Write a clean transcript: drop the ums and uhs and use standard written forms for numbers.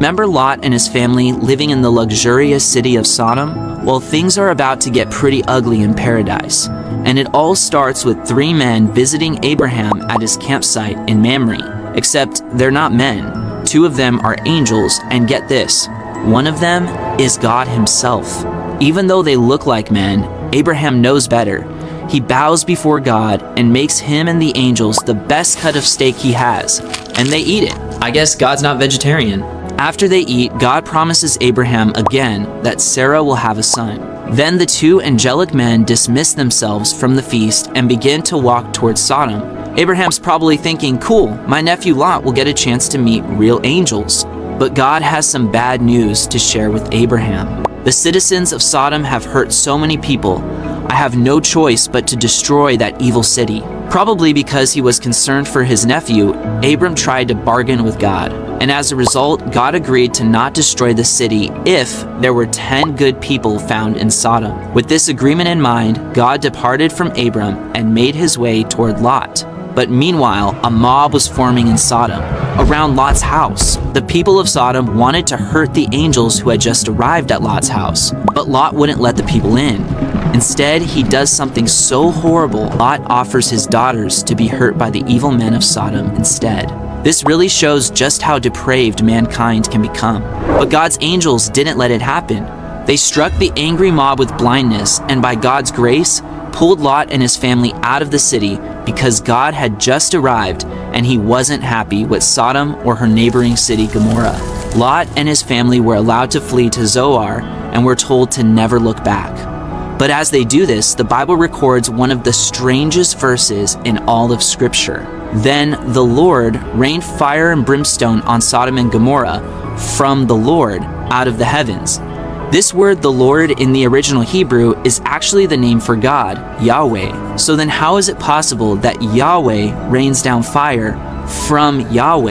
Remember Lot and his family living in the luxurious city of Sodom? Well, things are about to get pretty ugly in paradise. And it all starts with 3 men visiting Abraham at his campsite in Mamre. Except they're not men. 2 of them are angels, and get this, one of them is God himself. Even though they look like men, Abraham knows better. He bows before God and makes him and the angels the best cut of steak he has, and they eat it. I guess God's not vegetarian. After they eat, God promises Abraham again that Sarah will have a son. Then the 2 angelic men dismiss themselves from the feast and begin to walk towards Sodom. Abraham's probably thinking, cool, my nephew Lot will get a chance to meet real angels. But God has some bad news to share with Abraham. The citizens of Sodom have hurt so many people. I have no choice but to destroy that evil city. Probably because he was concerned for his nephew, Abram tried to bargain with God. And as a result, God agreed to not destroy the city if there were 10 good people found in Sodom. With this agreement in mind, God departed from Abram and made his way toward Lot. But meanwhile, a mob was forming in Sodom, around Lot's house. The people of Sodom wanted to hurt the angels who had just arrived at Lot's house, but Lot wouldn't let the people in. Instead, he does something so horrible, Lot offers his daughters to be hurt by the evil men of Sodom instead. This really shows just how depraved mankind can become. But God's angels didn't let it happen. They struck the angry mob with blindness, and by God's grace, pulled Lot and his family out of the city because God had just arrived and he wasn't happy with Sodom or her neighboring city Gomorrah. Lot and his family were allowed to flee to Zoar and were told to never look back. But as they do this, the Bible records one of the strangest verses in all of Scripture. Then the Lord rained fire and brimstone on Sodom and Gomorrah from the Lord out of the heavens. This word, the Lord, in the original Hebrew is actually the name for God, Yahweh. So then how is it possible that Yahweh rains down fire from Yahweh?